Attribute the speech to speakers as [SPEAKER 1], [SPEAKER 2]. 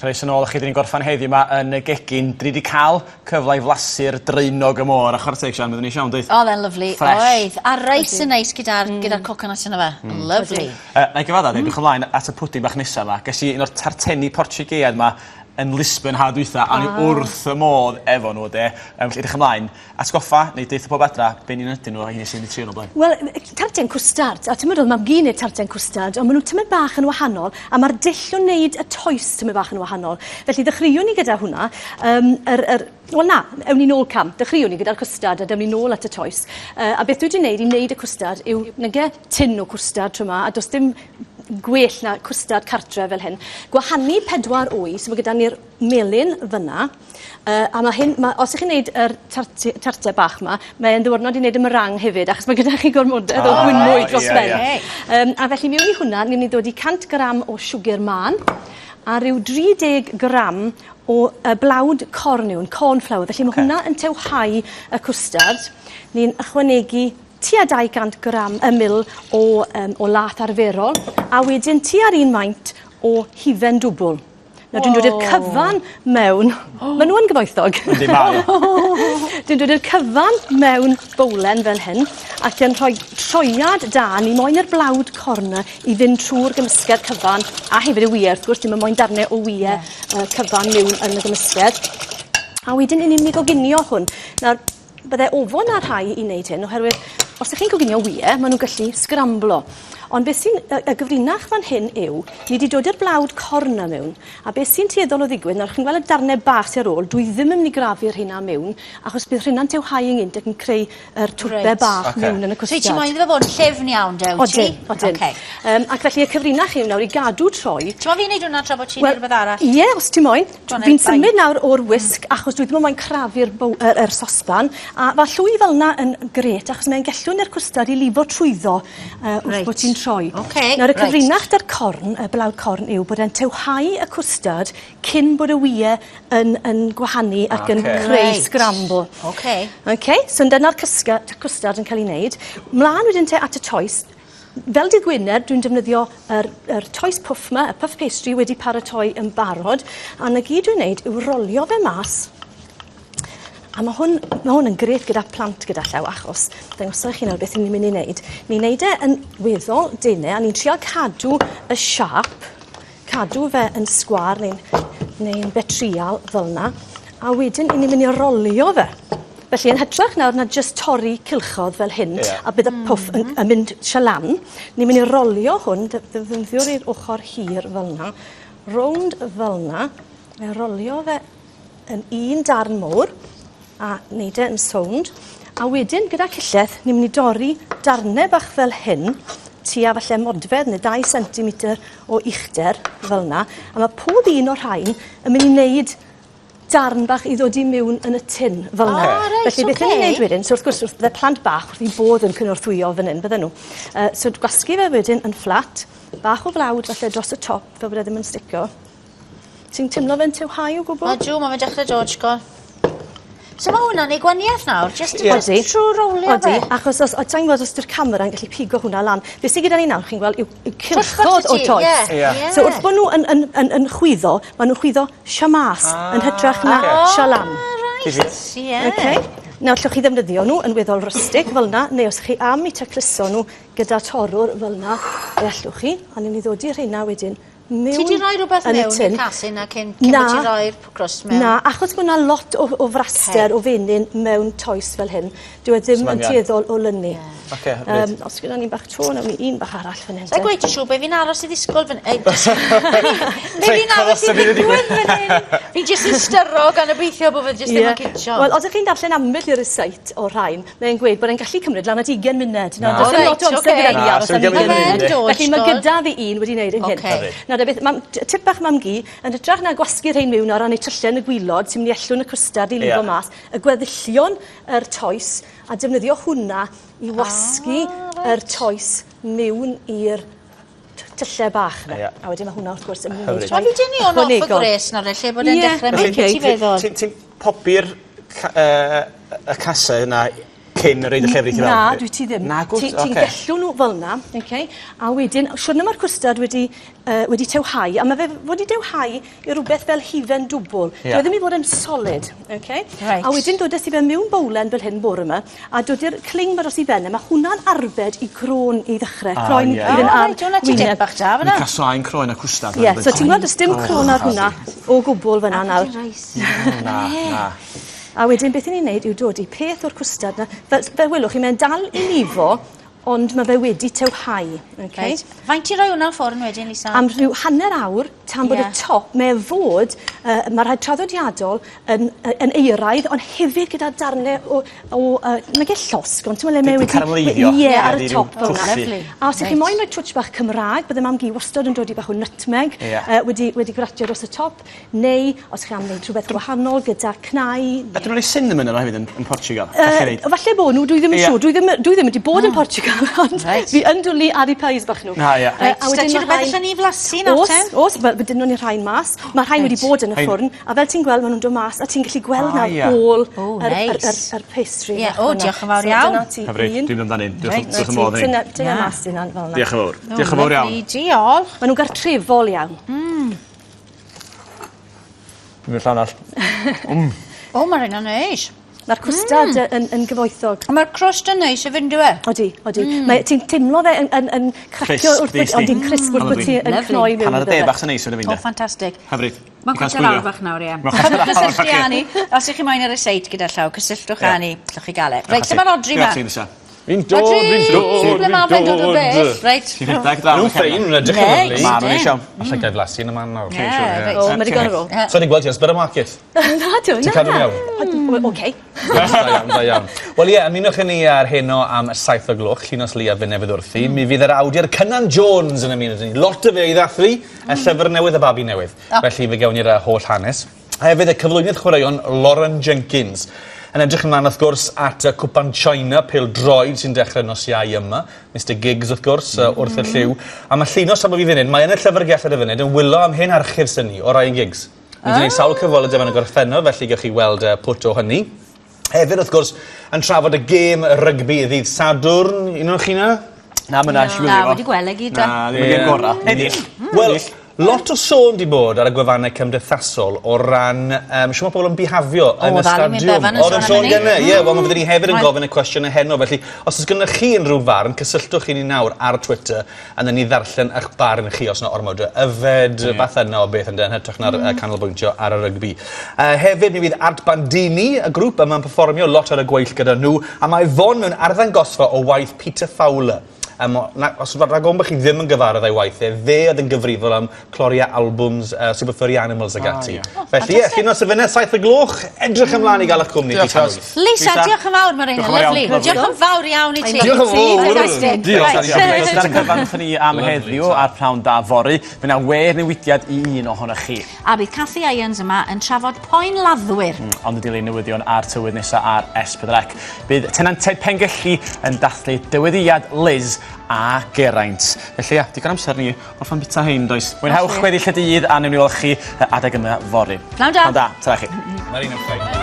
[SPEAKER 1] Croeso nôl, chi dyn ni'n gorffan heddiw yma yn y gegin. Dri wedi cael cyfle i flasu'r dreinog y môr. A chwarae Sian, byddwn ni siawn, dweud?
[SPEAKER 2] O, dde'n lyflu. Oedd. A reis yn neis gyda'r coconut yna fe. Lyflu.
[SPEAKER 1] Na i gyfadda, edrych ymlaen at y pwdin bach nesaf yma. Ges i un o'r tarteni Portugese yma yn Lisbon ha dwytha, a ni wrth y modd efo nhw, de. Felly edrych ymlaen. Atgoffa, neu deitha pob adra, be ni'n ydyn nhw a hynny sy'n ei trio nhw blaen?
[SPEAKER 3] Wel, tarten cwstard, a ti'n meddwl mae gyn i'r tarten cwstard, ond maen nhw'n tymau bach yn wahanol, a mae'r dill o'n neud y toes tymau bach yn wahanol. Felly dechreuwn ni gyda hwnna, wel na, ewn ni nôl cam, dechreuwn ni gyda'r cwstard a dewn ni nôl at y toes. A beth dwi wedi wneud i wneud y cwstard yw nege tin o cwstard trwy yma, a does dim gwell na cwstard cartre fel hyn. Gwahanu 4 wy, so mae gyda ni'r melyn fyna, a mae hyn, os ych chi'n gwneud yr tarte bach yma, mae'n ddwrnod i wneud y meringue hefyd, achos mae gyda chi gormodedd o gwynmwy dros ben. A felly mewn i hwnna, ni'n ddod i 100 gram o siwgr man, a rhyw 30 gram o blawd corn yw'n cornflour. Felly mae hwnna yn tewhau y cwstard. Ni'n ychwanegu tua 200 gram mil o lath arferol, a wedyn tua'r 1 maint o hufen dwbl. Nawr, dwi'n dod i'r cyfan mewn... Maen nhw yn gyfoethog.
[SPEAKER 1] Yndi, mae.
[SPEAKER 3] Dwi'n dod i'r cyfan mewn bowlen fel hyn, ac yn rhoi troiad da, ni moyn i'r blawd corna i fynd trwy'r gymysgedd cyfan, a hefyd y wyau, wrth gwrs, dim yn moyn darnau o wyau cyfan mewn yn y gymysgedd. A wedyn, yn unig o ginio hwn. Nawr, byddai ofon ar rhai i wneud hyn, oherwydd os ydych chi'n coginio wyau, maen nhw'n gallu sgramblo. Ond beth sy'n y gyfrinach fan hyn yw, ni wedi dod i'r blawd corna mewn, a beth sy'n tueddol o ddigwydd, nawr chi'n gweld y darnau bach sy'n ar ôl, dwi ddim yn mynd i grafu'r hynna mewn, achos bydd hynna'n tewhau ynghynt ac yn creu yr twrbe bach mewn yn y cwstard.
[SPEAKER 2] So ti'n moyn iddo fod yn llefn iawn, dew ti?
[SPEAKER 3] Odyn. Ac felly y cyfrinach yw nawr i gadw troi.
[SPEAKER 2] Ti'n moyn fi'n neud hwnna tra bod ti'n rhywbeth arall?
[SPEAKER 3] Ie, os ti'n moyn. Fi'n symud nawr o'r wisg, achos dwi ddim yn moyn crafu'r sosban, a fa llwy fel yna yn gret, achos mae'n gellwn i'r cwstard i lifo trwyddo wrth bod ti'n troi. Nawr, y cyfrinach dy'r corn, y blawd corn yw bod e'n tewhau y cwstard cyn bod y wyau yn gwahanu ac yn creu scramble. So dyna'r cwstard yn cael ei wneud. Mlaen wedyn te at y toes. Fel dydd Gwener, dwi'n defnyddio yr toes pwff yma, y puff pastry wedi paratoi yn barod, a na gyd dwi'n wneud yw rolio fe mas. A mae hwn yn gret gyda plant gyda llaw, achos dangosau chi nawr beth ni'n mynd i wneud. Ni'n wneud e yn weddol denau, a ni'n trial cadw y siap, cadw fe yn sgwar neu'n betrial fel yna, a wedyn ni'n mynd i rolio fe. Felly yn hytrach nawr na just torri cilchodd fel hyn, a bydd y pwff yn mynd sialan, ni'n mynd i rolio hwn, defnyddio i'r ochr hir fel yna, rownd fel yna, a rolio fe yn un darn mowr, a wneud e yn sownd. A wedyn, gyda cilleth, ni'n mynd i dorri darnau bach fel hyn, tua falle modfedd neu 2 cm o uchder fel yna. A mae pob un o'r rhain yn mynd i wneud darn bach i ddod i mewn yn y tin fel yna. Felly beth ni'n wneud wedyn, so wrth gwrs, bydde plant bach wrth i bod yn cynorthwyo fan hyn, bydde nhw. So gwasgu fe wedyn yn fflat, bach o flawd falle dros y top, fel bod e ddim yn sticio. Ti'n teimlo fe'n tewhau o gwbl?
[SPEAKER 2] Ydw, mae fe'n dechrau dod, sgol. So mae hwnna'n ei gwaniaeth nawr, just trwy rowlio fe?
[SPEAKER 3] Achos os ti'n gweld os yw'r camera yn gallu pigo hwnna lan, beth sydd gyda ni nawr, chi'n gweld, yw cilchodd o toes. So wrth bod nhw yn chwyddo, maen nhw'n chwyddo siamas yn hytrach na sialan. Nawr, llwch chi ddefnyddio nhw yn weddol rustig fel yna, neu os chi am i tacluso nhw gyda torwr fel yna, allwch chi, a ni'n i ddod i'r rheina wedyn.
[SPEAKER 2] Ti di rhoi rhywbeth mewn i'r casyn a cyn bod ti roi'r crust mewn?
[SPEAKER 3] Na, achos mae yna lot o fraster o fenyn mewn toes fel hyn. Dwi ddim yn tueddol o lynu. Os gyda ni bach to, nawr ni un bach arall fan hyn.
[SPEAKER 2] Sa'i gweud i siw, be fi'n aros i ddisgwyl fan hyn? Be fi'n aros i ddigwydd fan hyn? Fi'n jyst yn styro gan obeithio bod fe jyst ddim yn cydio.
[SPEAKER 3] Wel, os ydych chi'n darllen ambell i'r receit o rhain, mae'n gweud bod e'n gallu cymryd lan at 20 munud. Does dim lot o amser gyda fi aros am 20 munud. Felly mae gyda fi un wedi wneud yn hyn. Tip bach mam gi, yn hytrach na gwasgu'r rhain mewn ar ran eu tyllen y gwylod sy'n mynd i ellwn y cwstard i lifo mas, y gweddillion yr toes a defnyddio hwnna i wasgu yr toes mewn i'r tyllau bach yna. A wedyn mae hwnna wrth gwrs yn mynd i'r
[SPEAKER 2] Mae fi dynnu o'n off y gres nawr, lle bod e'n dechrau mynd, ti feddwl?
[SPEAKER 1] Ti'n popi'r y casau yna cyn reid y llefrith i fel?
[SPEAKER 3] Na, dwi ti ddim.
[SPEAKER 1] Na, gwrs,
[SPEAKER 3] Ti'n gallu nhw fel na, a wedyn, siwrna mae'r cwstad wedi tewhau, a mae fe wedi tewhau i rhywbeth fel hifen dwbl. Dwi ddim i fod yn solid, a wedyn dod i fe mewn bowlen fel hyn bore yma, a dod i'r cling dros i fenne, mae hwnna'n arbed i croen i ddechrau. Croen i fynd ar wyneb.
[SPEAKER 1] Ni cael soain croen a cwstad.
[SPEAKER 3] Ie, so ti'n gweld, ys dim croen ar hwnna o gwbl fyna nawr.
[SPEAKER 1] Na.
[SPEAKER 3] A wedyn beth ni'n neud yw dod i peth o'r cwstad na. Fel welwch chi, mae'n dal i lifo, ond mae fe wedi tewhau.
[SPEAKER 2] Faint ti roi hwnna'n ffwrn wedyn, Lisa?
[SPEAKER 3] Am rhyw hanner awr, tan bod y top, mae fod, mae'r rhaid traddodiadol yn eiraidd, ond hefyd gyda darnau o nag e llosg, ond ti'n meddwl
[SPEAKER 1] carameliddio.
[SPEAKER 3] Ie, ar y top fel yna. A os ych chi moyn rhoi twtch bach Cymraeg, bydde mam gi wastad yn dod i bach o nutmeg, wedi gratio dros y top, neu os ych chi am wneud rhywbeth gwahanol gyda cnau.
[SPEAKER 1] Ydyn nhw'n ei cinnamon yno hefyd yn Portugal?
[SPEAKER 3] Falle bod nhw, dwi ddim yn siŵr, dwi ddim wedi bod yn Portugal. Fi yn dwlu ar eu pais bach nhw.
[SPEAKER 2] Sta ti rhywbeth allan i flasu nawr ten?
[SPEAKER 3] Os, bydyn nhw'n ei rhain mas. Mae rhain wedi bod yn y ffwrn, a fel ti'n gweld, maen nhw'n dod mas, a ti'n gallu gweld nawr ôl yr pastry.
[SPEAKER 2] Diolch yn fawr iawn.
[SPEAKER 1] Hyfryd, dwi'n mynd amdano'n un. Diolch yn fawr iawn.
[SPEAKER 3] Dyna mas dyn fel yna.
[SPEAKER 1] Diolch yn fawr. Diolch yn fawr iawn.
[SPEAKER 2] Diolch.
[SPEAKER 3] Maen nhw'n gartrefol iawn.
[SPEAKER 1] Dwi'n mynd llawn all.
[SPEAKER 2] O, mae'r un yn neis.
[SPEAKER 3] Mae'r cwstad yn gyfoethog.
[SPEAKER 2] Mae'r crust yn neis, y fynd yw e?
[SPEAKER 3] Odi. Ti'n teimlo fe yn cracio wrth bod ti'n cnoi mewn.
[SPEAKER 1] Pan ar y de bach sy'n neis yn y fynd.
[SPEAKER 2] O, ffantastig.
[SPEAKER 1] Hyfryd.
[SPEAKER 2] Mae'n cwstad lawr bach nawr, ie. Cysylltu Ani. Os ych chi moyn ar y seit gyda llaw, cysylltwch Ani. Llwch chi gael e. Reit, lle mae'r Odri ma?
[SPEAKER 1] Fi'n dod.
[SPEAKER 2] Ble mae fe'n dod o beth? Reit.
[SPEAKER 1] Ti'n rhedeg draw.
[SPEAKER 4] Nhw'n ffein, nhw'n edrych yn lyflu.
[SPEAKER 1] Ma, nhw'n eisiau.
[SPEAKER 4] Allai gael flasu yn y man nawr.
[SPEAKER 3] O, mae di gan ar ôl.
[SPEAKER 4] So ni'n gweld ti ar Supermarket?
[SPEAKER 3] Na, dwi'n
[SPEAKER 4] Ti'n cadw'n iawn?
[SPEAKER 3] Oce.
[SPEAKER 4] Da iawn. Wel ie, ymunwch i ni ar heno am y 7 o gloch, Llunos Lia fy nefyd wrthi. Mi fydd yr awdur Cynan Jones yn ymuno ni. Lot o fe i ddathlu, y llyfr newydd y babi newydd. Felly fe gewn ni'r holl hanes. Hefyd y cyflwynydd chwaraeon Lauren Jenkins. Yn edrych ymlaen wrth gwrs at cwpan China, pêl droed sy'n dechrau nos Iau yma. Mr Giggs wrth gwrs, wrth y lliw. A mae Llunos am o fi fynd, mae yn y llyfrgell ar y funud yn wylo am hyn archif sy'n ni, o Ryan Giggs. Ni wedi gwneud sawl cyfweld yn y gorffennol, felly gewch chi weld pwt o hynny. Hefyd wrth gwrs, yn trafod y gêm rygbi ddydd Sadwrn, un o'ch chi na?
[SPEAKER 1] Na, mae'n siwlio.
[SPEAKER 2] Na, wedi gweld gyda.
[SPEAKER 1] Na, ddim yn gêm gorau. Ennill.
[SPEAKER 4] Wel, lot o sôn di bod ar y gwefannau cymdeithasol o ran, siw mae pobl yn bihafio yn y stadiwm. Oedd yn sôn gynnu, ie, wel mae fydden ni hefyd yn gofyn y cwestiwn heno, felly os oes gynnwch chi unrhyw farn, cysylltwch chi ni nawr ar Twitter, a dyn ni ddarllen eich barn chi os yna ormod yfed, fath yna o beth yn den, hytrach na'r canolbwyntio ar y rygbi. Hefyd mi fydd Art Bandini, y grŵp yma'n perfformio lot ar y gweill gyda nhw, a mae Fon mewn arddangosfa o waith Peter Fowler. Os rhag o'n bych chi ddim yn gyfaredd ei waith, fe oedd yn gyfrifol am cloria albums Super Furry Animals ag ati. Felly ie, Llunos y fyny 7 o gloch, edrych ymlaen i gael eich cwmni.
[SPEAKER 2] Lisa, diolch yn fawr, mae'n ein lyflu. Diolch yn fawr iawn i ti.
[SPEAKER 4] Diolch yn fawr.
[SPEAKER 1] Diolch. Dyna'n cyfan ni am heddiw ar Prynhawn da fory. Fe na wer newidiad i un ohonoch chi.
[SPEAKER 2] A bydd Cathy Irons yma yn trafod poen laddwyr.
[SPEAKER 1] Ond y dilyn newyddion ar tywydd nesaf ar S4C. Bydd tenantiaid Pengelli yn dathlu dyweddiad Liz a Geraint. Felly ia, digon amser ni orffan bita hyn, does. Mwynhewch gweddill y dydd a newn ni olchi adeg yma fory.
[SPEAKER 2] Pnawn da.
[SPEAKER 1] Pnawn da, ta chi.
[SPEAKER 4] Mae'r un yn ffein.